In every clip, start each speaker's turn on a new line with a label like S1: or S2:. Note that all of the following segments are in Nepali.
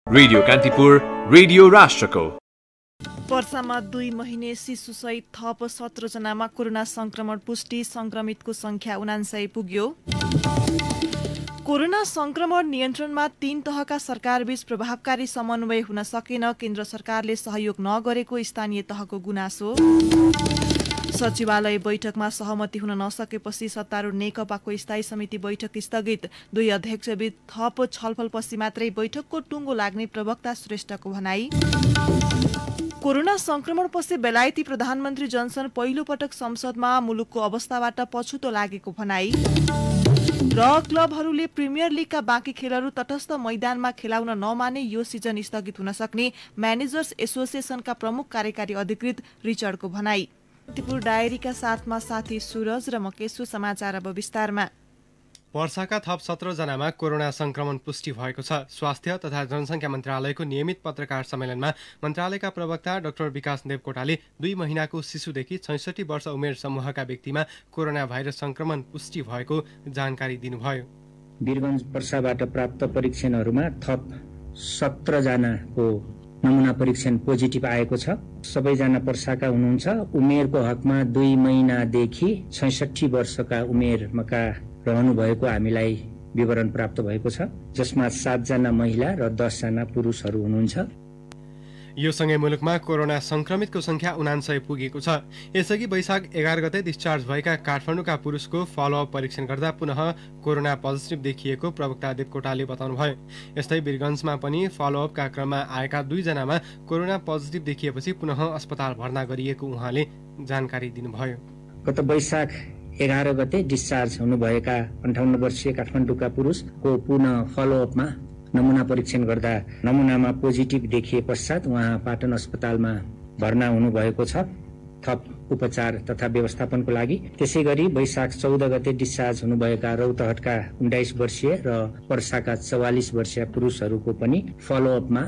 S1: रेडियो कान्तिपुर, रेडियो राष्ट्रको।
S2: वर्षमा 2 महिने शिशुसहित थप 17 जनामा कोरोना संक्रमण पुष्टि, संक्रमितको संख्या 79 पुग्यो। कोरोना संक्रमण नियन्त्रणमा 3 तहका सरकारबीच प्रभावकारी समन्वय हुन सकेन, केन्द्र सरकारले सहयोग नगरेको स्थानीय तहको गुनासो। सचिवालय बैठकमा सहमति हुन नसकेपछि सत्तारूढ नेकपाको स्थायी समिति बैठक स्थगित, 2 अध्यक्षबीच थप छलफलपछि मात्रै बैठकको टुङ्गो लाग्ने प्रवक्ता श्रेष्ठको भनाई। कोरोना संक्रमणपछि बेलायती प्रधानमन्त्री जोन्सन पहिलो पटक संसदमा मुलुकको अवस्थाबाट पछुतो लागेको भनाई। र क्लबहरूले प्रिमियर लीगका बाँकी खेलहरू तटस्थ मैदानमा खेलाउन नमाने यो सिजन स्थगित हुन सक्ने म्यानेजर्स एसोसिएसनका प्रमुख कार्यकारी अधिकृत रिचर्डको भनाई। कान्तिपुर डायरीका साथमा साथी सुरज र मकेशु। समाचार अब विस्तारमा।
S3: वर्षाका थप 17 जनामा कोरोना संक्रमण पुष्टि भएको छ। स्वास्थ्य तथा जनसङ्ख्या मन्त्रालयको नियमित पत्रकार सम्मेलनमा मन्त्रालयका प्रवक्ता डाक्टर विकास देवकोटाले 2 महिनाको शिशुदेखि 66 वर्ष उमेर समूहका व्यक्तिमा कोरोना भाइरस संक्रमण पुष्टि भएको जानकारी दिनुभयो।
S4: वीरगञ्ज पर्साबाट प्राप्त परीक्षणहरूमा थप 17 जनाको नमुना परीक्षण पोजिटिभ आएको छ। सबैजना पर्साका हुनुहुन्छ। उमेरको हकमा 2 महिनादेखि 66 वर्षका उमेरका रहनु भएको हामीलाई विवरण प्राप्त भएको छ, जसमा 7 जना महिला र 10 जना पुरुषहरू हुनुहुन्छ।
S3: यो सँगै मुलुकमा कोरोना संक्रमितको संख्या 79 पुगेको छ। यसअघि वैशाख 11 गते डिस्चार्ज भएका काठमाडौँका पुरुषको फलोअप परीक्षण गर्दा पुनः कोरोना पोजिटिभ देखिएको प्रवक्ता देवकोटाले बताउनुभयो। यस्तै वीरगञ्जमा पनि फलोअपका क्रममा आएका 2 जनामा कोरोना पोजिटिभ देखिएपछि पुनः अस्पताल भर्ना गरिएको उहाँले जानकारी दिनुभयो।
S4: गत वैशाख 11 गते डिस्चार्ज हुनुभएका 58 वर्षीय काठमाडौँका पुरुषको पुनः फलोअपमा नमुना परीक्षण गर्दा नमुनामा पोजिटिभ देखिए पश्चात उहाँ पाटन अस्पतालमा भर्ना हुनुभएको छ, थप उपचार तथा व्यवस्थापनको लागि। त्यसै गरी वैशाख 14 गते डिस्चार्ज हुनुभएका रौतहटका 19 वर्षीय र पर्साका 44 वर्षीय पुरुषहरूको पनि फलोअपमा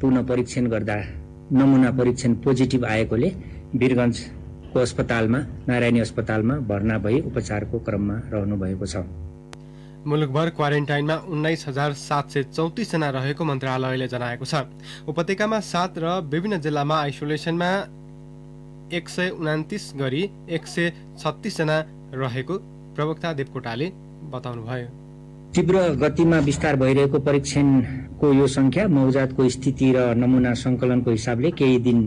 S4: पुनः परीक्षण गर्दा नमुना परीक्षण पोजिटिभ आएकोले वीरगञ्जको अस्पतालमा, नारायणी अस्पतालमा भर्ना भई उपचारको क्रममा रहनु भएको छ।
S3: मुलुकभर क्वारेन्टाइनमा 19,734 जना रहेको मन्त्रालयले जनाएको छ। उपत्यकामा 7 र विभिन्न जिल्लामा आइसोलेसनमा 129 गरी 136 जना रहेको प्रवक्ता देवकोटाले बताउनुभयो।
S4: तीव्र गतिमा विस्तार भइरहेको परीक्षणको यो संख्या मौजातको स्थिति र नमुना संकलनको हिसाबले केही दिन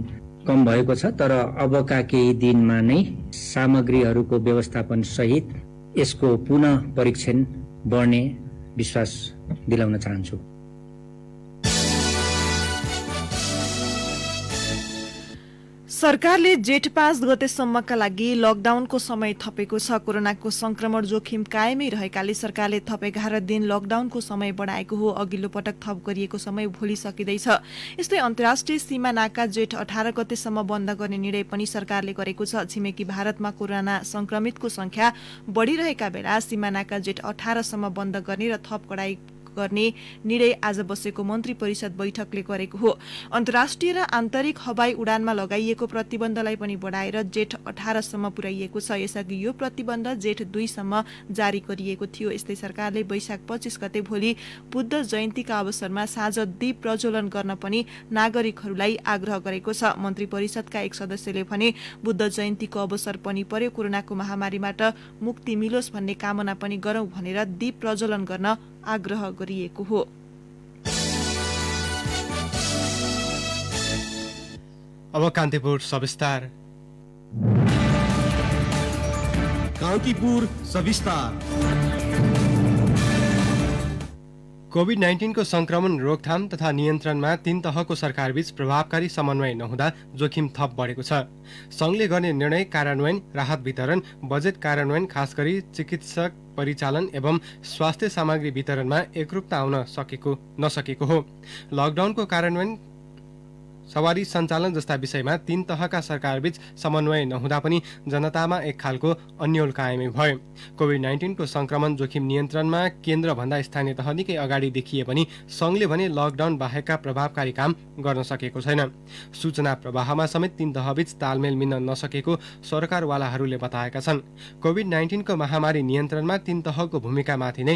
S4: कम भएको छ, तर अबका केही दिनमा नै सामग्रीहरूको व्यवस्थापन सहित यसको पुनः परीक्षण बढ्ने विश्वास दिलाउन चाहन्छु।
S2: सरकारले जेठ 5 गतेसम्मका लागि लकडाउनको समय थपेको छ। कोरोनाको संक्रमण जोखिम कायमै रहेकाले सरकारले थप 11 दिन लकडाउनको समय बढाएको हो। अघिल्लो पटक थप गरिएको समय भोलि सकिँदैछ। यस्तै अन्तर्राष्ट्रिय सीमा नाका जेठ 18 गतेसम्म बन्द गर्ने निर्णय पनि सरकारले गरेको छ। छिमेकी भारतमा कोरोना संक्रमितको संख्या बढिरहेका बेला सीमा नाका जेठ 18 सम्म बन्द गर्ने र थप कडाई गर्ने निर्णय आज बसेको मन्त्री परिषद बैठकले गरेको हो। अन्तर्राष्ट्रिय र आन्तरिक हवाई उडानमा लगाइएको प्रतिबन्धलाई पनि बढाएर जेठ 18 सम्म पुर्याइएको छ। यसअघि यो प्रतिबन्ध जेठ 2 सम्म जारी गरिएको थियो। यस्तै सरकारले वैशाख 25 गते भोलि बुद्ध जयन्तीका अवसरमा साँझ दीप प्रज्वलन गर्न पनि नागरिकहरूलाई आग्रह गरेको छ। मन्त्री परिषदका एक सदस्यले भने बुद्ध जयन्तीको अवसर पनि पर्यो, कोरोनाको महामारीबाट मुक्ति मिलोस् भन्ने कामना पनि गरौं भनेर दीप प्रज्वलन गर्न आग्रह गरिएको हो।
S3: अब कान्तिपुर सविस्तार।
S5: कान्तिपुर सविस्तार।
S3: कोभिड-19 को संक्रमण रोकथाम तथा नियन्त्रणमा 3 तहको सरकारबीच प्रभावकारी समन्वय नहुँदा जोखिम थप बढेको छ। संघले गर्ने निर्णय कार्यान्वयन, राहत वितरण, बजेट कार्यान्वयन, खास गरी चिकित्सक परिचालन एवं स्वास्थ्य सामग्री वितरणमा एकरूपता आउन नसकेको हो। लकडाउनको कार्यान्वयन, सवारी सञ्चालन जस्ता विषयमा 3 तहका सरकारबीच समन्वय नहुँदा पनि जनतामा एक खालको अन्यल कायमै भयो। कोभिड-19 को संक्रमण जोखिम नियन्त्रणमा केन्द्रभन्दा स्थानीय तह निकै अगाडि देखिए पनि संघले भने लकडाउन बाहेकका प्रभावकारी काम गर्न सकेको छैन। सूचना प्रवाहमा समेत 3 तहबीच तालमेल मिल्न नसकेको सरकारवालाहरूले बताएका छन्। कोभिड-19 को महामारी नियन्त्रणमा 3 तहको भूमिकामाथि नै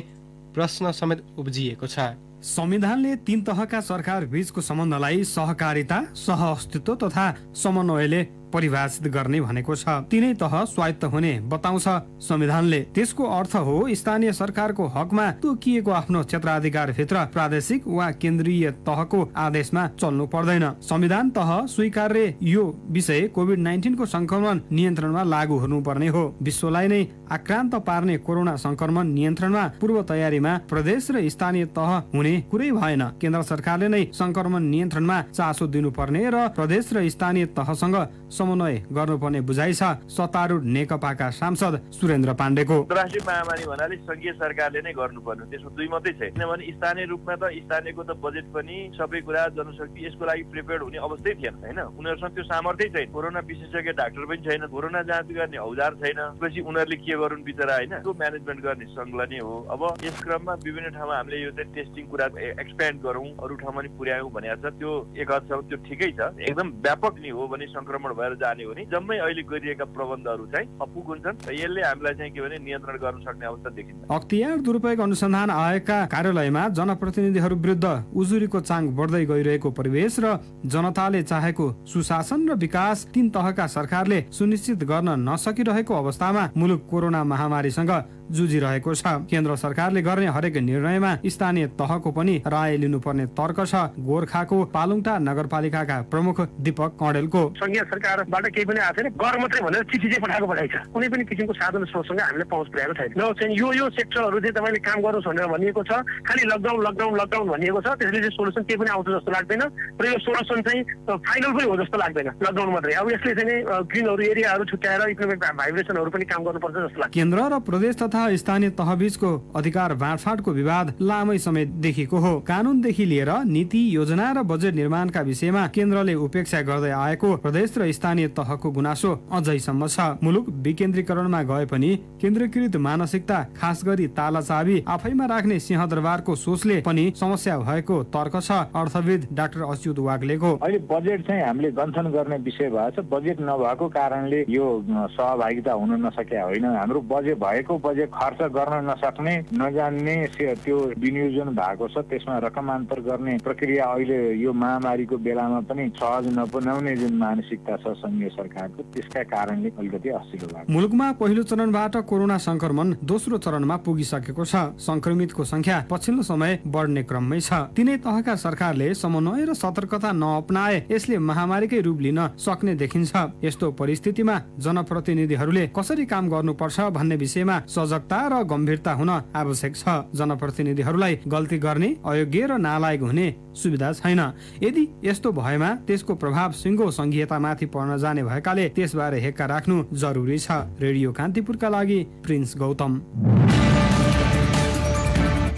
S3: प्रश्न समेत उब्जिएको छ।
S6: संविधानले 3 तहका सरकार बीचको सम्बन्धलाई सहकारिता, सहअस्तित्व तथा समन्वयले परिभाषित गर्ने भनेको छ। तीनै तह स्वायत्त हुने बताउँछ संविधानले। त्यसको अर्थ हो स्थानीय सरकारको हकमा तोकिएको आफ्नो क्षेत्राधिकार भित्र प्रादेशिक वा केन्द्रीय तहको आदेशमा चल्नु पर्दैन। संविधान तह स्वीकार्य यो विषय कोभिड-19 को संक्रमण नियन्त्रणमा लागू हुनुपर्ने हो। विश्वलाई नै आक्रान्त पार्ने कोरोना संक्रमण नियन्त्रणमा पूर्व तयारीमा प्रदेश र स्थानीय तह हुने कुरै भएन। केन्द्र सरकारले नै संक्रमण नियन्त्रणमा चासो दिनुपर्ने र प्रदेश र स्थानीय तहसँग समन्वय गर्नुपर्ने बुझाइ छ सत्तारूढ नेकपाका सांसद सुरेन्द्र पाण्डेको।
S7: अन्तर्राष्ट्रिय महामारी भन्नाले संघीय सरकारले नै गर्नुपर्ने, त्यसमा दुई मात्रै छैन। किनभने स्थानीय रूपमा त स्थानीयको त बजेट पनि सबै कुरा जनशक्ति यसको लागि प्रिपेयर्ड हुने अवस्थै थिएन हैन। उनीहरुसँग त्यो सामर्थ्य छैन। कोरोना विशेषज्ञ डाक्टर पनि छैन, कोरोना जाँच गर्ने औजार छैन। त्यसपछि उनीहरुले के गरून् बिचरा हैन। त्यो म्यानेजमेन्ट गर्ने संघले नै हो। अब यस क्रममा विभिन्न ठाउँमा हामीले यो चाहिँ टेस्टिङ कुरा एक्सपेन्ड गरौँ, अरु ठाउँमा पनि पुर्यायौं भनेको छ। त्यो एक हदसम्म त्यो ठिकै छ, एकदम व्यापक नि हो भने संक्रमण भएर जाने हो नि जम्मै अहिले गरिएका प्रबन्धहरू चाहिँ अपुग हुन्छन् र यसले हामीलाई चाहिँ के भने नियन्त्रण गर्न सक्ने अवस्था देखिन्छ।
S6: अख्तियार दुरुपयोग अनुसन्धान आयोगका कार्यालयमा जनप्रतिनिधिहरू विरुद्ध उजुरीको चाङ बढ्दै गइरहेको परिवेश र जनताले चाहेको सुशासन र विकास 3 तहका सरकारले सुनिश्चित गर्न नसकिरहेको अवस्थामा मुलुक कोरोना महामारीसँग जुझिरहेको छ। केन्द्र सरकारले गर्ने हरेक निर्णयमा स्थानीय तहको पनि राय लिनुपर्ने तर्क छ गोर्खाको पालुङटा नगरपालिकाका प्रमुख दीपक कँडेलको।
S8: संघीय सरकारबाट केही पनि आएको छैन, गर मात्रै भनेर चिठी चाहिँ पठाएको पठाइछ। कुनै पनि किसिमको साधन स्रोतसँग हामीले पहुँच पुर्याएको छैन। न चाहिँ यो सेक्टरहरू चाहिँ तपाईँले काम गर्नुहोस् भनेर भनिएको छ, खालि लकडाउन लकडाउन लकडाउन भनिएको छ। त्यसले चाहिँ सोलुसन केही पनि आउँछ जस्तो लाग्दैन र यो सोलुसन चाहिँ फाइनल पनि हो जस्तो लाग्दैन। लकडाउन मात्रै अब यसले चाहिँ ग्रिनहरू एरियाहरू छुट्याएर इकोनोमिक भाइब्रेसनहरू पनि काम गर्नुपर्छ जस्तो लाग्छ।
S6: केन्द्र र प्रदेश तथा स्थानीय तहबीचको अधिकार बाँडफाँडको विवाद लामै समय देखिएको हो। कानूनदेखि लिएर नीति योजना र बजेट निर्माणका विषयमा केन्द्रले उपेक्षा गर्दै आएको प्रदेश र स्थानीय तहको गुनासो अझैसम्म छ। मुलुक विकेन्द्रीकरणमा गए पनि केन्द्रीकृत मानसिकता खास गरी तालाचाबी आफैमा राख्ने सिंहदरबारको सोचले पनि समस्या भएको तर्क छ अर्थविद डाक्टर अच्युत वाग्लेको।
S9: अहिले बजेट चाहिँ हामीले गन्थन गर्ने विषय भएछ। बजेट नभएको कारणले यो सहभागिता हुन नसके होइन। हाम्रो बजेट भएको बजेट खर्च गर्न नसक्ने नजान्ने त्यो विनियोजन भएको छ। त्यसमा रकमान्तर गर्ने प्रक्रिया अहिले यो महामारीको बेलामा पनि सहज नपुन्याउने जुन मानसिकता छ संघीय सरकारको, त्यसका कारणले अलिकति असिलो लाग्छ।
S6: मुलुकमा पहिलो चरणबाट कोरोना संक्रमण दोस्रो चरणमा पुगिसकेको छ। संक्रमितको संख्या पछिल्लो समय बढ्ने क्रममै छ। तीनै तहका सरकारले समन्वय र सतर्कता नअपनाए यसले महामारीकै रूप लिन सक्ने देखिन्छ। यस्तो परिस्थितिमा जनप्रतिनिधिहरूले कसरी काम गर्नुपर्छ भन्ने विषयमा सजगता र गम्भीरता हुन आवश्यक छ। जनप्रतिनिधिहरूलाई गल्ती गर्ने, अयोग्य र नालायक हुने सुविधा छैन। यदि यस्तो भएमा त्यसको प्रभाव सिंगो संघीयतामाथि पर्न जाने भएकाले त्यसबारे हेक्का राख्नु जरुरी छ। रेडियो कान्तिपुरका लागि प्रिन्स गौतम।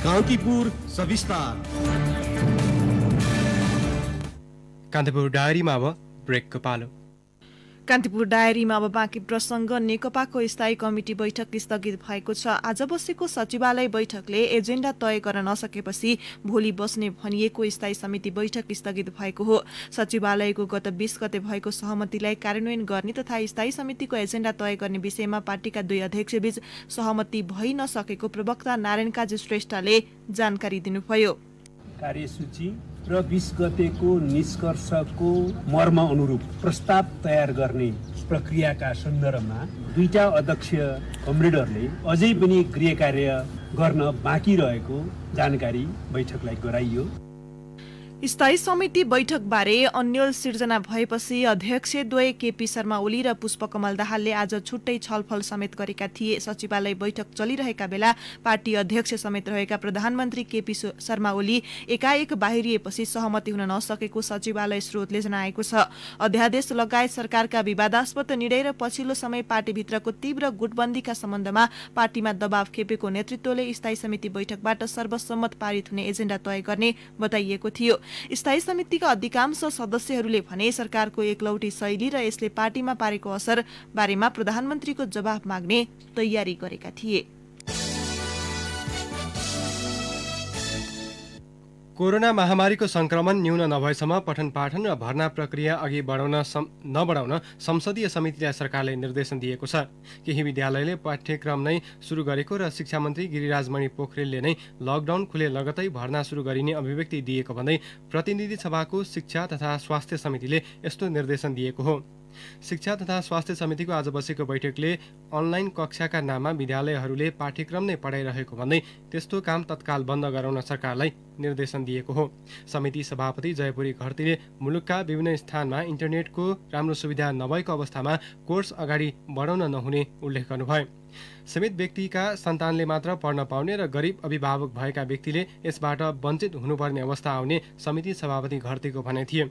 S5: कान्तिपुर सविस्तार।
S3: कान्तिपुर डायरीमा अब ब्रेकको पालो।
S2: कान्तिपुर डायरीमा अब बाँकी प्रसङ्ग। नेकपाको स्थायी कमिटी बैठक स्थगित भएको छ। आज बसेको सचिवालय बैठकले एजेन्डा तय गर्न नसकेपछि भोलि बस्ने भनिएको स्थायी समिति बैठक स्थगित भएको हो। सचिवालयको गत 20 गते भएको सहमतिलाई कार्यान्वयन गर्ने तथा स्थायी समितिको एजेन्डा तय गर्ने विषयमा पार्टीका 2 अध्यक्षबीच सहमति भइ नसकेको प्रवक्ता नारायण काजी श्रेष्ठले जानकारी दिनुभयो।
S10: कार्यसूची र 20 गतेको निष्कर्षको मर्म अनुरूप प्रस्ताव तयार गर्ने प्रक्रियाका सन्दर्भमा 2टा अध्यक्ष कमरेडरले अझै पनि गृह कार्य गर्न बाँकी रहेको जानकारी बैठकलाई गराइयो।
S2: स्थायी समिति बैठकबारे अन्यल सिर्जना भएपछि अध्यक्षद्वय केपी शर्मा ओली र पुष्पकमल दाहालले आज छुट्टै छलफल समेत गरेका थिए। सचिवालय बैठक चलिरहेका बेला पार्टी अध्यक्ष समेत रहेका प्रधानमन्त्री केपी शर्मा ओली एकाएक बाहिरिएपछि सहमति हुन नसकेको सचिवालय स्रोतले जनाएको छ। अध्यादेश लगायत सरकारका विवादास्पद निर्णय र पछिल्लो समय पार्टीभित्रको तीव्र गुटबन्दीका सम्बन्धमा पार्टीमा दबाव खेपेको नेतृत्वले स्थायी समिति बैठकबाट सर्वसम्मत पारित हुने एजेन्डा तय गर्ने बताइएको थियो। स्थायी समितिका अधिकांश सदस्यहरूले भने सरकारको एकलौटी शैली र यसले पार्टीमा पारेको असर बारेमा प्रधानमन्त्रीको जवाफ माग्ने तयारी गरेका थिए।
S3: कोरोना महामारीको संक्रमण न्यून नभएसम्म पठन पाठन र भर्ना प्रक्रिया अघि नबढाउन संसदीय समितिलाई सरकारले निर्देशन दिएको छ। केही विद्यालयले पाठ्यक्रम नै सुरु गरेको र शिक्षा मन्त्री गिरिराजमणि पोखरेलले नै लकडाउन खुले लगतै भर्ना सुरु गरिने अभिव्यक्ति दिएको भन्दै प्रतिनिधि सभाको शिक्षा तथा स्वास्थ्य समितिले यस्तो निर्देशन दिएको हो। शिक्षा तथा स्वास्थ्य समितिको आज बसेको बैठकले अनलाइन कक्षाका नाममा विद्यालयहरूले पाठ्यक्रम नै पढाइरहेको भन्दै त्यस्तो काम तत्काल बन्द गराउन सरकारलाई निर्देशन दिएको हो। समिति सभापति जयपुरी घरतीले मुलुकका विभिन्न स्थानमा इन्टरनेटको राम्रो सुविधा नभएको अवस्थामा कोर्स अगाडि बढाउन नहुने उल्लेख गर्नुभयो। सीमित व्यक्तिका सन्तानले मात्र पढ्न पाउने र गरिब अभिभावक भएका व्यक्तिले यसबाट वञ्चित हुनुपर्ने अवस्था आउने समिति सभापति घरतीको भनाइ थियो।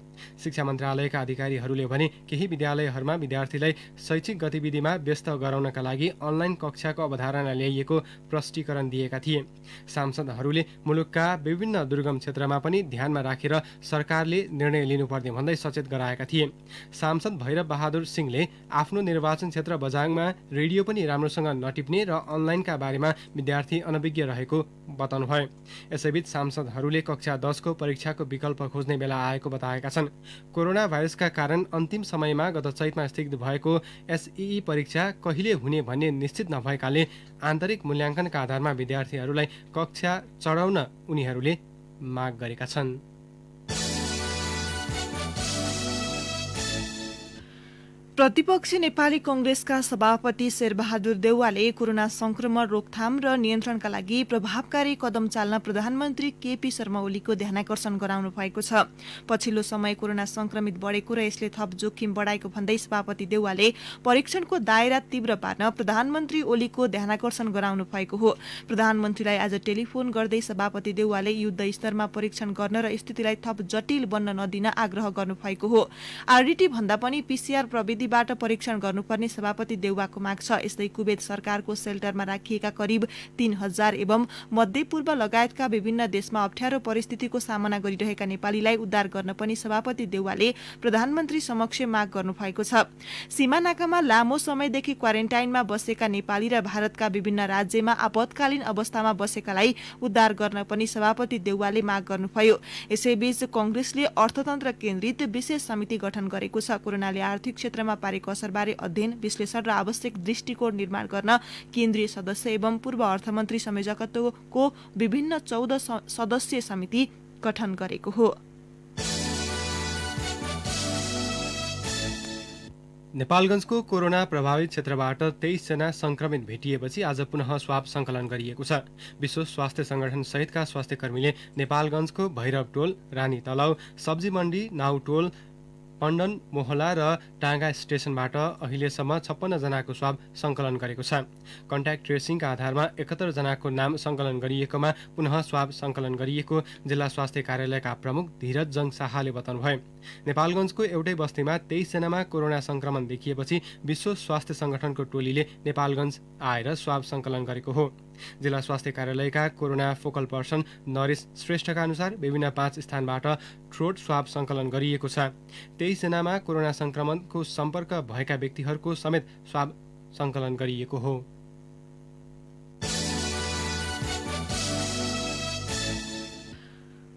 S3: शिक्षा मन्त्रालयका अधिकारीहरूले भने केही विद्यालयहरूमा विद्यार्थीलाई शैक्षिक गतिविधिमा व्यस्त गराउनका लागि अनलाइन कक्षाको अवधारणा ल्याइएको प्रष्टीकरण दिएका थिए। सांसदहरूले मुलुकका विभिन्न दुर्गम क्षेत्रमा पनि ध्यानमा राखेर सरकारले निर्णय लिनुपर्ने भन्दै सचेत गराएका थिए। सांसद भैरव बहादुर सिंहले आफ्नो निर्वाचन क्षेत्र बझाङमा रेडियो पनि राम्रोसँग नटिप्ने र अनलाइनका बारेमा विद्यार्थी अनभिज्ञ रहेको बताउनुभयो। यसैबीच सांसदहरूले कक्षा 10 को परीक्षाको विकल्प खोज्ने बेला आएको बताएका छन्। कोरोना भाइरसका कारण अन्तिम समयमा गत चैतमा स्थगित भएको एसईई परीक्षा कहिले हुने भन्ने निश्चित नभएकाले आन्तरिक मूल्याङ्कनका आधारमा विद्यार्थीहरूलाई कक्षा चढाउन उनीहरूले माग गरेका छन्।
S2: प्रतिपक्षी नेपाली कांग्रेसका सभापति शेरबहादुर देउवाले कोरोना संक्रमण रोकथाम र नियन्त्रणका लागि प्रभावकारी कदम चाल्न प्रधानमन्त्री केपी शर्मा ओलीको ध्यानाकर्षण गराउनु भएको छ। पछिल्लो समय कोरोना संक्रमित बढेको र यसले थप जोखिम बढाएको भन्दै सभापति देउवाले परीक्षणको दायरा तीव्र पार्न प्रधानमन्त्री ओलीको ध्यानाकर्षण गराउनु भएको हो। प्रधानमन्त्रीलाई आज टेलिफोन गर्दै सभापति देउवाले युद्ध स्तरमा परीक्षण गर्न र स्थितिलाई थप जटिल बन्न नदिन आग्रह गर्नुभएको हो। आरडीटी भन्दा पनि पीसीआर प्रविधि बाट परीक्षण गर्नुपर्ने सभापति देउवाको माग छ। यस्तै कुवेत सरकारको सेल्टरमा राखिएका करिब 3000 एवं मध्यपूर्व लगायतका विभिन्न देशमा अप्ठ्यारो परिस्थितिको सामना गरिरहेका नेपालीलाई उद्धार गर्न पनि सभापति देउवाले प्रधानमन्त्री समक्ष माग गर्नुभएको छ। सीमा नाकामा लामो समयदेखि क्वारेन्टाइनमा बसेका नेपाली र भारतका विभिन्न राज्यमा आपतकालीन अवस्थामा बसेकालाई उद्धार गर्न पनि सभापति देउवाले माग गर्नुभयो। यसैबीच कांग्रेसले अर्थतन्त्र केन्द्रित विशेष समिति गठन गरेको छ। कोरोनाले आर्थिक क्षेत्रमा पारेको असरबारे अध्ययन विश्लेषण र आवश्यक दृष्टिकोण निर्माण गर्न केन्द्रीय सदस्य एवं पूर्व अर्थमन्त्री संयोजकत्वको विभिन्न 14 सदस्यीय समिति गठन गरेको हो।
S3: नेपालगञ्जको कोरोना प्रभावित क्षेत्रबाट 23 जना संक्रमित भेटिएपछि आज पुनः स्वाब संकलन गरिएको छ। विश्व स्वास्थ्य संगठन सहितका स्वास्थ्य कर्मीले नेपालगञ्जको भैरव टोल, रानी तलाउ, सब्जी मण्डी, नाउ टोल, पण्डन मोहला र टाँगा स्टेशनबाट अहिलेसम्म 56 जनाको स्वाब संकलन गरेको छ। कन्ट्याक्ट ट्रेसिङका आधारमा 71 जनाको नाम संकलन गरिएकोमा पुनः स्वाब संकलन गरिएको जिल्ला स्वास्थ्य कार्यालयका प्रमुख धीरज जङ शाहले बताउनुभयो। नेपालगञ्जको एउटै बस्तीमा 23 जनामा कोरोना संक्रमण देखिएपछि विश्व स्वास्थ्य संगठनको टोलीले नेपालगञ्ज आएर स्वाब संकलन गरेको हो। जिल्ला स्वास्थ्य कार्यालयका कोरोना फोकल पर्सन नरेश श्रेष्ठका अनुसार विभिन्न 5 स्थानबाट थ्रोट स्वाब संकलन गरिएको छ। 23 जनामा कोरोना संक्रमणको सम्पर्क भएका व्यक्तिहरूको समेत स्वाब संकलन गरिएको हो।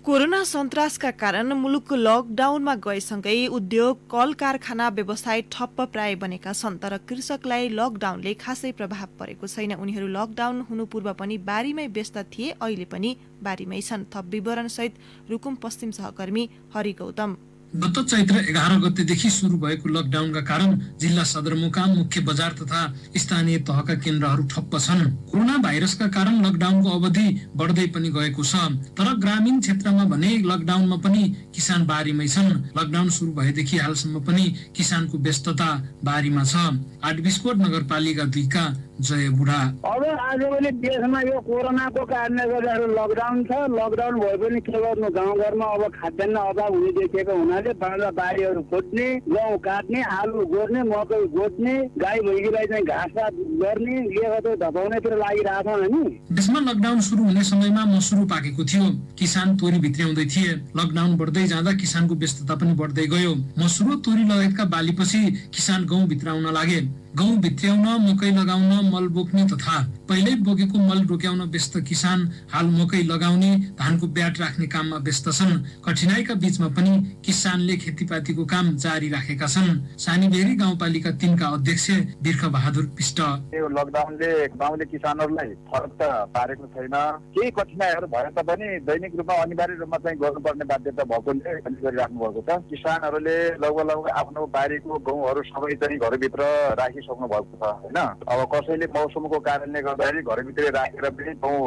S2: कोरोना सन्तासका कारण मुलुक लकडाउनमा गएसँगै उद्योग, कल कारखाना, व्यवसाय ठप्प प्राय बनेका छन्। तर कृषकलाई लकडाउनले खासै प्रभाव परेको छैन। उनीहरू लकडाउन हुनु पूर्व पनि बारीमै व्यस्त थिए, अहिले पनि बारीमै छन्। थप विवरण सहित रुकुम पश्चिम सहकर्मी हरि गौतम।
S11: गत चैत्र 11 गतेदेखि सुरु भएको लकडाउनका कारण जिल्ला सदरमुकाम, मुख्य बजार तथा स्थानीय तहका केन्द्रहरू ठप्प छन्। कोरोना भाइरसका कारण लकडाउनको अवधि बढ्दै पनि गएको छ। तर ग्रामीण क्षेत्रमा भने लकडाउनमा पनि किसान बारीमै छन्। लकडाउन सुरु भएदेखि हालसम्म पनि किसानको व्यस्तता बारीमा छ। आठबिसकोट नगरपालिका 2 का जय बुढा
S12: अब आजभोलि देशमा यो कोरोनाको कारणले गर्दा लकडाउन छ। लकडाउन भए पनि के गर्नु, गाउँघरमा अब खाद्यान्न अभाव हुने देखिएको हुनाले बारीहरू खोज्ने, गहुँ काट्ने, आलु गोड्ने, मकै गोड्ने, गाई भैँसीलाई चाहिँ घाँस गर्ने, लेखा धपाउनेतिर लागिरहेछन् हामी।
S11: देशमा लकडाउन सुरु हुने समयमा मसुरो पाकेको थियो। किसान तोरी भित्र्याउँदै थिए। लकडाउन बढ्दै जाँदा किसानको व्यस्तता पनि बढ्दै गयो। मसुरो, तोरी लगायतका बालीपछि किसान गहुँ भित्राउन लागे। गहुँ भित्र्याउन, मकै लगाउन, मल बोक्ने तथा पहिल्यै बोकेको मल रोक्याउन व्यस्त किसान हाल मकै लगाउने, धानको ब्याट राख्ने काममा व्यस्त छन्। कठिनाइका बीचमा पनि किसानले खेतीपातीको काम जारी राखेका छन्। सानीबेरी गाउँपालिका 3 का अध्यक्ष बिर्ख बहादुर पिष्ट।
S13: यो लकडाउनले गाउँले किसानहरूलाई फरक त पारेको छैन। केही कठिनाइहरू भए तापनि दैनिक रूपमा अनिवार्य रूपमा चाहिँ गर्नुपर्ने बाध्यता भएकोले गरिराख्नु भएको छ। किसानहरूले लगभग आफ्नो बारीको गहुँहरू सबै चाहिँ घरभित्र राखिसक्नु भएको छ होइन। अब कसैले मौसमको कारणले गर्दाखेरि घरभित्रै राखेर पनि गहुँ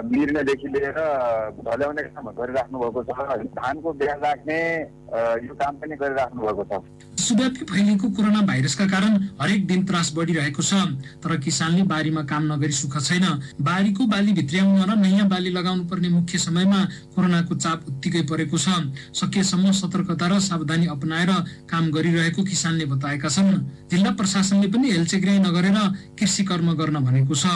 S13: मिर्नेदेखि लिएर ढल्याउने काम गरिराख्नु भएको छ। धानको ब्याज राख्ने यो काम पनि गरिराख्नु भएको छ।
S11: विश्वव्यापी फैलिएको कोरोना भाइरसका कारण हरेक दिन त्रास बढिरहेको छ। तर किसानले बारीमा काम नगरी सुख छैन। बारीको बाली भित्र्याउन र नयाँ बाली लगाउनु पर्ने मुख्य समयमा कोरोनाको चाप उत्तिकै परेको छ। सकेसम्म सतर्कता र सावधानी अपनाएर काम गरिरहेको किसानले बताएका छन्। जिल्ला प्रशासनले पनि हेलचेक्राइ नगरेर कृषि कर्म गर्न भनेको छ।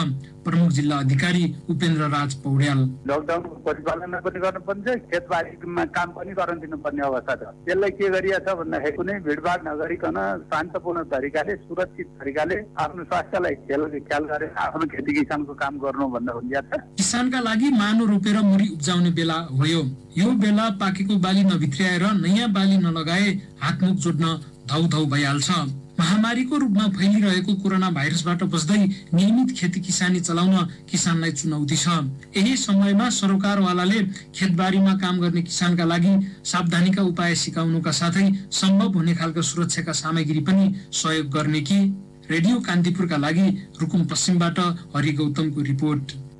S11: प्रमुख जिल्ला अधिकारी उपेन्द्र राज पौड्याल।
S12: लकडाउनको परिपालना पनि गर्नुपर्छ, खेतबारीमा काम पनि गर्न दिनुपर्ने अवस्था छ। त्यसलाई के गरिएको छ भन्दाखेरि कुनै भिडभाड नगरिकन शान्तपूर्ण तरिकाले, सुरक्षित तरिकाले आफ्नो स्वास्थ्यलाई ख्याल गरेर आफ्नो खेती किसानको काम गर्नु भन्ने भनिएको छ।
S11: किसानका लागि मानो रोपेर मुरी उब्जाउने बेला हो। यो बेला पाकेको बाली नभित्र्याएर नयाँ बाली नलगाए हातमुख जोड्न धौधौ भइहाल्छ। महामारीको रूपमा फैलिरहेको कोरोना भाइरसबाट बच्दै नियमित खेती किसानी चलाउन किसानलाई चुनौती छ। यही समयमा सरकारवालाले खेतबारीमा काम गर्ने किसानका लागि सावधानीका उपाय सिकाउनुका साथै सम्भव हुने खालका सुरक्षाका सामग्री पनि सहयोग गर्ने कि। रेडियो कान्तिपुरका लागि रुकुम पश्चिमबाट हरि गौतमको रिपोर्ट।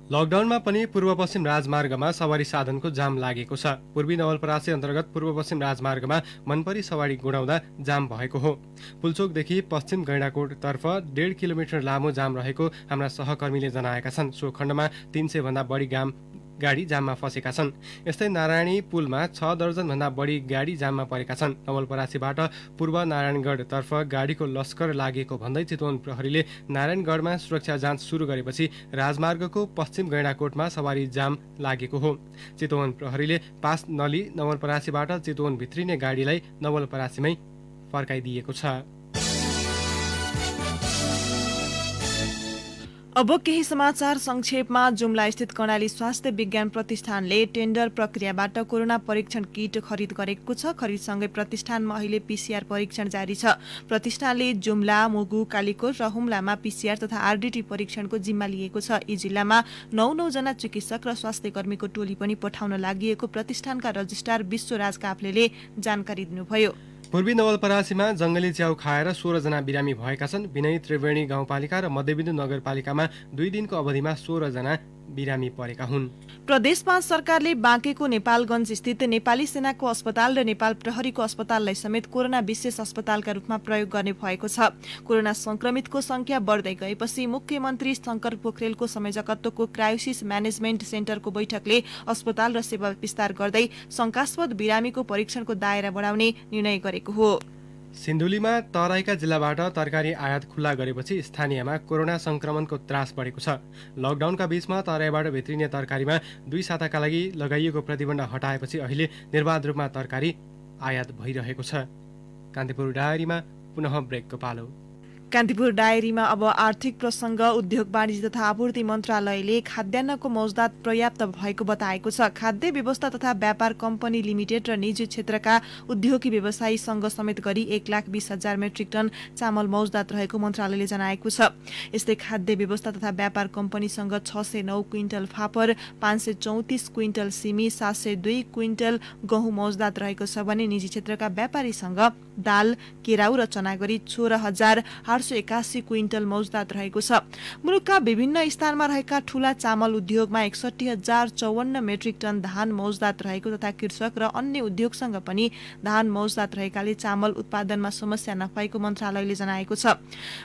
S3: लकडाउनमा पनि पूर्व पश्चिम राजमार्गमा सवारी साधनको जाम लागेको छ। पूर्वी नवलपरासी अन्तर्गत पूर्व पश्चिम राजमार्गमा मनपरी सवारी गुडाउँदा जाम भएको हो। पुल्चोकदेखि पश्चिम गैंडाकोटतर्फ 1.5 किलोमिटर लामो जाम रहेको हाम्रा सहकर्मीले जनाएका छन्। सो खण्डमा 300 भन्दा बढी गाडी जाममा फसेका छन्। यस्तै नारायणी पुलमा 6 दर्जनभन्दा बढी गाडी जाममा परेका छन्। नवलपरासीबाट पूर्व नारायणगढतर्फ गाडीको लस्कर लागेको भन्दै चितवन प्रहरीले नारायणगढमा सुरक्षा जाँच सुरु गरेपछि राजमार्गको पश्चिम गैंडाकोटमा सवारी जाम लागेको हो। चितवन प्रहरीले पास नली नवलपरासीबाट चितवन भित्रिने गाडीलाई नवलपरासीमै फर्काइदिएको छ।
S2: अब केही समाचार संक्षेपमा। जुम्ला स्थित कर्णाली स्वास्थ्य विज्ञान प्रतिष्ठानले टेन्डर प्रक्रियाबाट कोरोना परीक्षण किट खरिद गरेको छ। खरिदसँगै प्रतिष्ठानमा अहिले पीसीआर परीक्षण जारी छ। प्रतिष्ठानले जुम्ला, मुगु, कालीकोट र हुम्लामा पीसीआर तथा आरडीटी परीक्षणको जिम्मा लिएको छ। यी जिल्लामा 9 जना चिकित्सक र स्वास्थ्य कर्मीको टोली पनि पठाउन लागि प्रतिष्ठानका रजिस्ट्रार विश्वराज काफ्लेले जानकारी दिनुभयो।
S3: पूर्वी नवलपरासीमा जंगली च्याउ खाएर 16 जना बिरामी भएका छन्। विनय त्रिवेणी गाउँपालिका र मध्यबिन्दु नगरपालिकामा 2 दिनको अवधिमा 16 जना बिरामी परेका हुन्।
S2: प्रदेश 5 सरकारले बाँकेको नेपालगञ्ज स्थित नेपाली सेनाको अस्पताल र नेपाल प्रहरीको अस्पताललाई समेत कोरोना विशेष अस्पतालका रूपमा प्रयोग गर्ने भएको छ। कोरोना संक्रमितको संख्या बढ्दै गएपछि मुख्यमन्त्री शंकर पोखरेलको संयोजकत्वको क्राइसिस म्यानेजमेन्ट सेन्टरको बैठकले अस्पताल र सेवा विस्तार गर्दै शंकास्पद बिरामीको परीक्षणको दायरा बढाउने निर्णय गरेको हो।
S3: सिन्धुलीमा तराईका जिल्लाबाट तरकारी आयात खुल्ला गरेपछि स्थानीयमा कोरोना संक्रमणको त्रास बढेको छ। लकडाउनका बीचमा तराईबाट भित्रिने तरकारीमा 2 साताका लागि लगाइएको प्रतिबन्ध हटाएपछि अहिले निर्बाध रूपमा तरकारी आयात भइरहेको छ। कान्तिपुर डायरीमा पुनः ब्रेकको पालो।
S2: कान्तिपुर डायरीमा अब आर्थिक प्रसंग। उद्योग वाणिज्य तथा आपूर्ति मन्त्रालयले खाद्यान्नको मौजदात पर्याप्त भएको बताएको छ। खाद्य व्यवस्था तथा व्यापार कम्पनी लिमिटेड र निजी क्षेत्रका उद्योगी व्यवसायीसँग समेत गरी 1,20,000 मेट्रिक टन चामल मौजदात रहेको मन्त्रालयले जनाएको छ। यस्तै खाद्य व्यवस्था तथा व्यापार कम्पनीसँग 609 क्विन्टल फापर, 534 क्विन्टल सिमी, 702 क्विन्टल गहुँ मौजदात रहेको छ भने निजी क्षेत्रका व्यापारीसँग दाल, केराउ र चना गरी 16,881 क्विन्टल मौजदात रहेको छ। मुलुकका विभिन्न स्थानमा रहेका ठूला चामल उद्योगमा 61,054 मेट्रिक टन धान मौजदात रहेको तथा कृषक र अन्य उद्योगसँग पनि धान मौजदात रहेकाले चामल उत्पादनमा समस्या नभएको मन्त्रालयले जनाएको छ।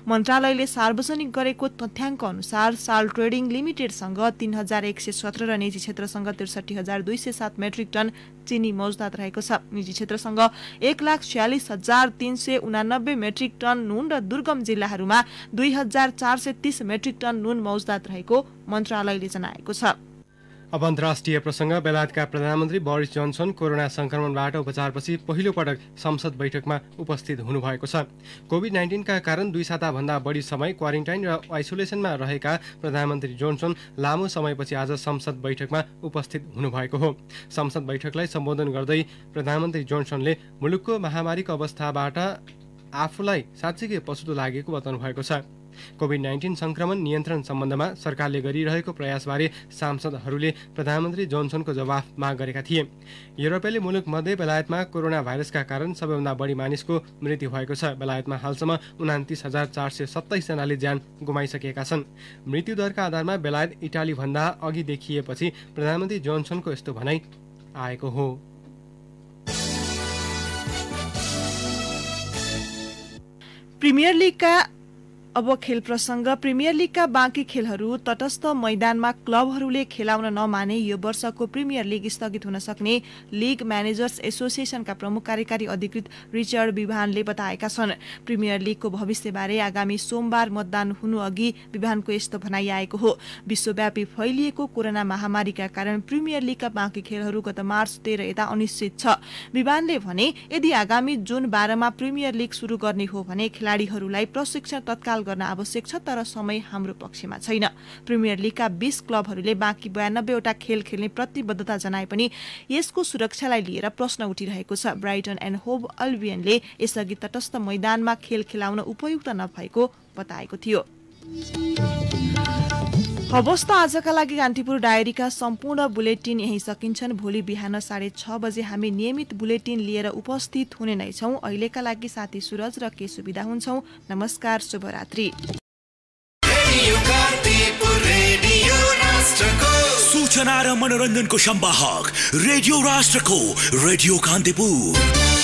S2: मन्त्रालयले सार्वजनिक गरेको तथ्याङ्क अनुसार साल ट्रेडिङ लिमिटेडसँग 3,117 र निजी क्षेत्रसँग 63,207 मेट्रिक टन चिनी मौजदात रहेको छ। निजी क्षेत्रसँग 1,46,389 मेट्रिक टन नुन र दुर्गम जिल्लाहरूमा 2,430 मेट्रिक टन नुन मौजदात रहेको मन्त्रालयले जनाएको छ।
S3: अब अन्तर्राष्ट्रिय प्रसङ्ग। बेलायतका प्रधानमन्त्री बोरिस जोन्सन कोरोना संक्रमणबाट उपचारपछि पहिलो पटक संसद बैठकमा उपस्थित हुनुभएको छ। कोभिड-19 का कारण 2 साताभन्दा बढी समय क्वारेन्टाइन र आइसोलेसनमा रहेका प्रधानमन्त्री जोन्सन लामो समयपछि आज संसद बैठकमा उपस्थित हुनुभएको हो। संसद बैठकलाई सम्बोधन गर्दै प्रधानमन्त्री जोन्सनले मुलुकको महामारीको अवस्थाबाट आफूलाई साँच्चीकै पछुतो लागेको बताउनु भएको छ। कोभिड-19 संक्रमण नियन्त्रण सम्बन्धमा सरकारले गरिरहेको प्रयासबारे सांसदहरूले प्रधानमन्त्री जोन्सनको जवाफ माग गरेका थिए। युरोपेली मुलुक मध्ये बेलायतमा कोरोना भाइरसका कारण सबैभन्दा बढी मानिसको मृत्यु भएको छ। बेलायतमा हालसम्म 29,427 जनाले ज्यान गुमाइसकेका छन्। मृत्युदरका आधारमा बेलायत इटाली भन्दा अघि देखिएपछि प्रधानमन्त्री जोन्सनको यस्तो भनाइ आएको हो।
S2: प्रिमियर लीगका अब खेल प्रसङ्ग। प्रिमियर लीगका बाँकी खेलहरू तटस्थ मैदानमा क्लबहरूले खेलाउन नमाने यो वर्षको प्रिमियर लीग स्थगित हुन सक्ने लीग म्यानेजर्स एसोसिएसनका प्रमुख कार्यकारी अधिकृत रिचर्ड विभानले बताएका छन्। प्रिमियर लीगको भविष्यबारे आगामी सोमबार मतदान हुनु अघि विभानको यस्तो भनाइ आएको हो। विश्वव्यापी फैलिएको कोरोना महामारीका कारण प्रिमियर लीगका बाँकी खेलहरू गत मार्च 13 यता अनिश्चित छ। विभानले भने यदि आगामी जुन 12 मा प्रिमियर लीग शुरू गर्ने हो भने खेलाडीहरूलाई प्रशिक्षण तत्काल गर्न आवश्यक छ, तर समय हाम्रो पक्षमा छैन। प्रिमियर लीगका 20 क्लबहरूले बाँकी 92 वटा खेल खेल्ने प्रतिबद्धता जनाए पनि यसको सुरक्षालाई लिएर प्रश्न उठिरहेको छ। ब्राइटन एन्ड होभ अल्बियनले यसअघि तटस्थ मैदानमा खेल खेलाउन उपयुक्त नभएको बताएको थियो। हवस् त आजका लागि कान्तिपुर डायरीका सम्पूर्ण बुलेटिन यही सकिन्छन्। भोलि बिहान 6:30 बजे हामी नियमित बुलेटिन लिएर उपस्थित हुने नै छौं। अहिलेका लागि साथी सुरज र के सुविधा हुन्छौं। नमस्कार, शुभरात्रि।
S14: सूचना र मनोरञ्जनको संवाहक रेडियो राष्ट्रको रेडियो कान्तिपुर।